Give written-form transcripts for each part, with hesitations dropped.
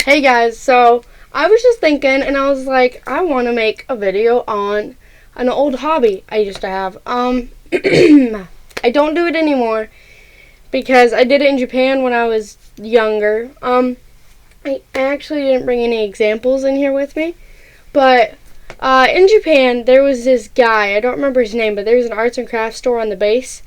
Hey guys, so I was just thinking and I was like, I want to make a video on an old hobby I used to have. I don't do it anymore because I did it in Japan when I was younger. I actually didn't bring any examples in here with me, but in Japan there was this guy, I don't remember his name, but there was an arts and crafts store on the base,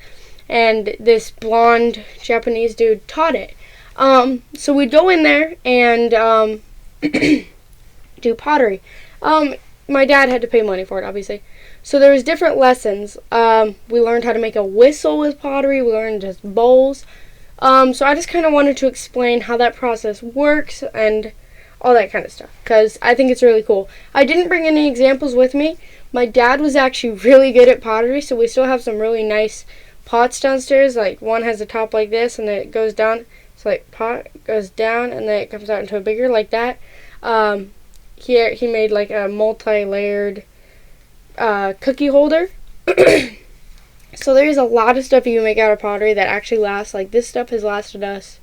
and this blonde Japanese dude taught it. So we'd go in there and do pottery. My dad had to pay money for it, obviously. So there was different lessons. We learned how to make a whistle with pottery. We learned just bowls. So I just kind of wanted to explain how that process works and all that kind of stuff, because I think it's really cool. I didn't bring any examples with me. My dad was actually really good at pottery, so we still have some really nice pots downstairs. Like one has a top like this, and then it goes down. So like pot goes down, and then it comes out into a bigger like that. He made like a multi-layered cookie holder. So there's a lot of stuff you can make out of pottery that actually lasts. Like this stuff has lasted us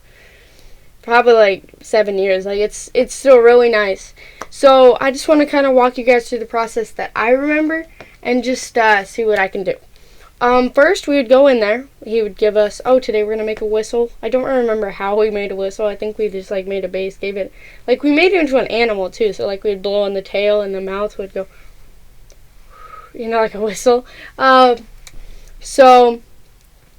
probably like 7 years. Like it's still really nice. So I just want to kind of walk you guys through the process that I remember and just see what I can do. First we would go in there. He would give us, today we're going to make a whistle. I don't remember how we made a whistle. I think we just like made a base, gave it, like we made it into an animal too. So like we'd blow on the tail and the mouth would go, like a whistle. So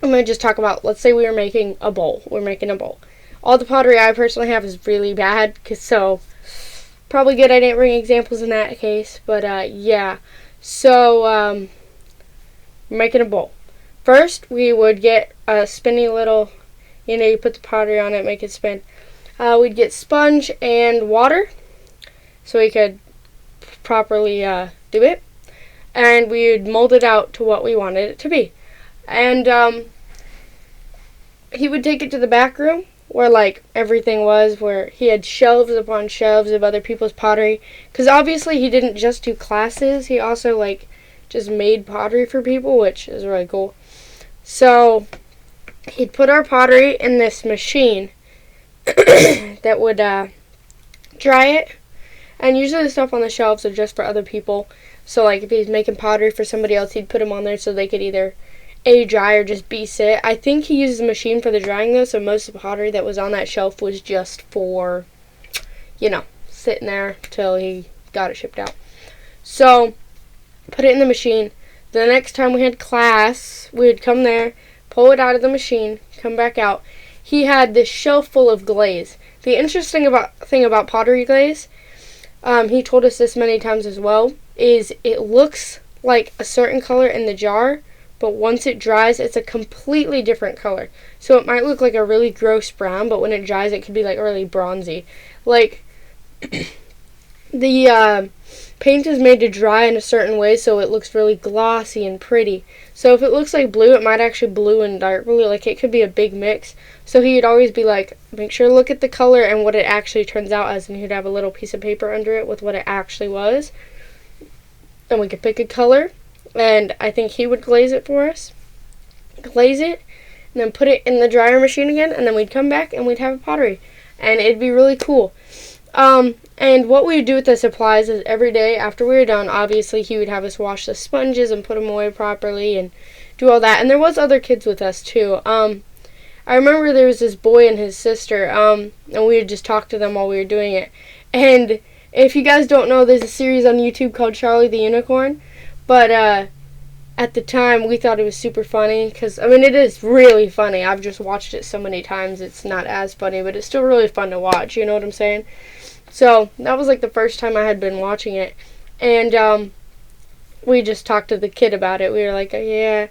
I'm going to just talk about, let's say we were making a bowl. We're making a bowl. All the pottery I personally have is really bad, so probably good I didn't bring examples in that case. But yeah, so we're making a bowl. First, we would get a spinny little, you put the pottery on it, make it spin. We'd get sponge and water so we could properly do it. And we would mold it out to what we wanted it to be. And he would take it to the back room where like everything was, where he had shelves upon shelves of other people's pottery. Because obviously he didn't just do classes, he also like just made pottery for people, which is really cool. So he'd put our pottery in this machine that would dry it. And usually the stuff on the shelves are just for other people. So like if he's making pottery for somebody else, he'd put them on there so they could either A, dry, or just B, sit. I think he uses a machine for the drying though, so most of the pottery that was on that shelf was just for, sitting there till he got it shipped out. So put it in the machine. The next time we had class, we would come there, pull it out of the machine, come back out. He had this shelf full of glaze. The interesting thing about pottery glaze, he told us this many times as well, is it looks like a certain color in the jar, but once it dries, it's a completely different color. So it might look like a really gross brown, but when it dries, it could be like really bronzy. Like the paint is made to dry in a certain way, so it looks really glossy and pretty. So if it looks like blue, it might actually blue and dark blue. Like it could be a big mix. So he'd always be like, make sure to look at the color and what it actually turns out as, and he'd have a little piece of paper under it with what it actually was. And we could pick a color, and I think he would glaze it for us. Glaze it, and then put it in the dryer machine again, and then we'd come back and we'd have a pottery. And it'd be really cool. And what we would do with the supplies is every day after we were done, obviously he would have us wash the sponges and put them away properly and do all that. And there was other kids with us too. I remember there was this boy and his sister, and we would just talk to them while we were doing it. And if you guys don't know, there's a series on YouTube called Charlie the Unicorn. But at the time, we thought it was super funny because, it is really funny. I've just watched it so many times, it's not as funny, but it's still really fun to watch, you know what I'm saying? So that was like the first time I had been watching it. And we just talked to the kid about it. We were like, yeah.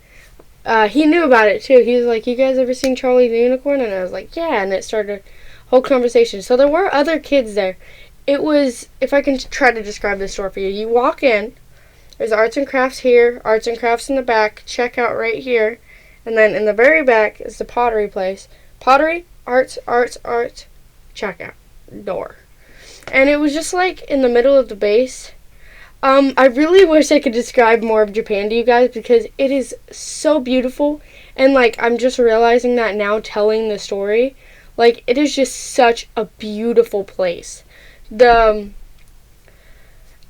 He knew about it too. He was like, you guys ever seen Charlie the Unicorn? And I was like, yeah. And it started a whole conversation. So there were other kids there. It was, if I can try to describe the store for you, you walk in, there's arts and crafts here, arts and crafts in the back, checkout right here, and then in the very back is the pottery place. Pottery, arts, checkout, door. And it was just like in the middle of the base. I really wish I could describe more of Japan to you guys because it is so beautiful. And like I'm just realizing that now telling the story. Like, it is just such a beautiful place. The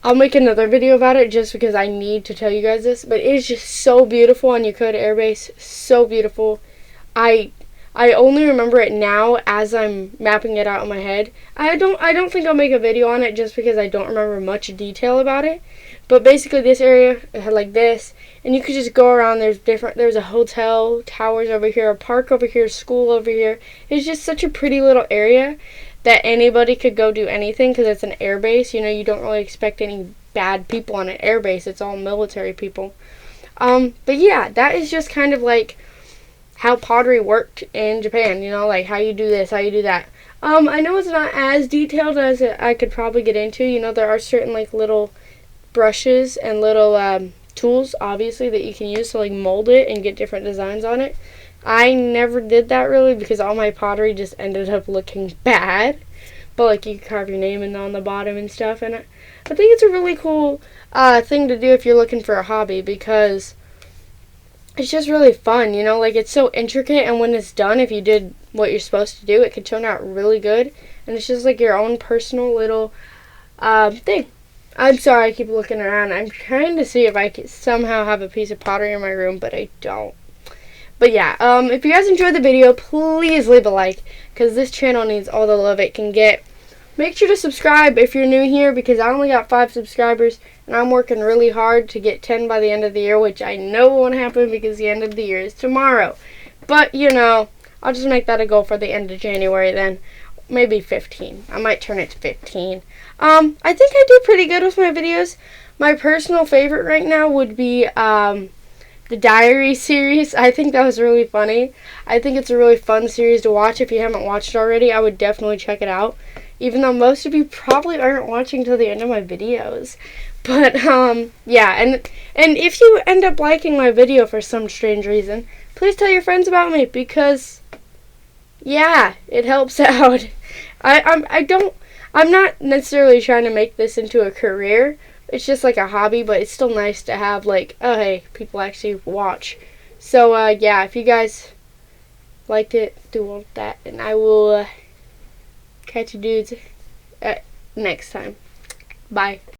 I'll make another video about it just because I need to tell you guys this, but it is just so beautiful on Yokota Air Base. So beautiful. I only remember it now as I'm mapping it out in my head. I don't think I'll make a video on it just because I don't remember much detail about it. But basically this area, it had like this, and you could just go around. There's a hotel, towers over here, a park over here, school over here. It's just such a pretty little area that anybody could go do anything because it's an air base. You know, you don't really expect any bad people on an air base. It's all military people. But yeah, that is just kind of like how pottery worked in Japan, you know, like how you do this, how you do that. I know it's not as detailed as I could probably get into. You know, there are certain like little brushes and little tools, obviously, that you can use to like mold it and get different designs on it. I never did that really because all my pottery just ended up looking bad. But like you can carve your name in on the bottom and stuff. And I think it's a really cool thing to do if you're looking for a hobby because it's just really fun, you know, like it's so intricate, and when it's done, if you did what you're supposed to do, it could turn out really good, and it's just like your own personal little thing. I'm sorry, I keep looking around. I'm trying to see if I can somehow have a piece of pottery in my room, but I don't. But yeah, if you guys enjoyed the video, please leave a like, because this channel needs all the love it can get. Make sure to subscribe if you're new here, because I only got 5 subscribers, and I'm working really hard to get 10 by the end of the year, which I know won't happen because the end of the year is tomorrow. But, you know, I'll just make that a goal for the end of January then. Maybe 15. I might turn it to 15. I think I do pretty good with my videos. My personal favorite right now would be the diary series. I think that was really funny. I think it's a really fun series to watch. If you haven't watched it already, I would definitely check it out. Even though most of you probably aren't watching till the end of my videos. But, yeah, and if you end up liking my video for some strange reason, please tell your friends about me, because, yeah, it helps out. I'm not necessarily trying to make this into a career. It's just like a hobby, but it's still nice to have, like, oh, hey, people actually watch. So, yeah, if you guys liked it, do all that, and I will catch you dudes next time. Bye.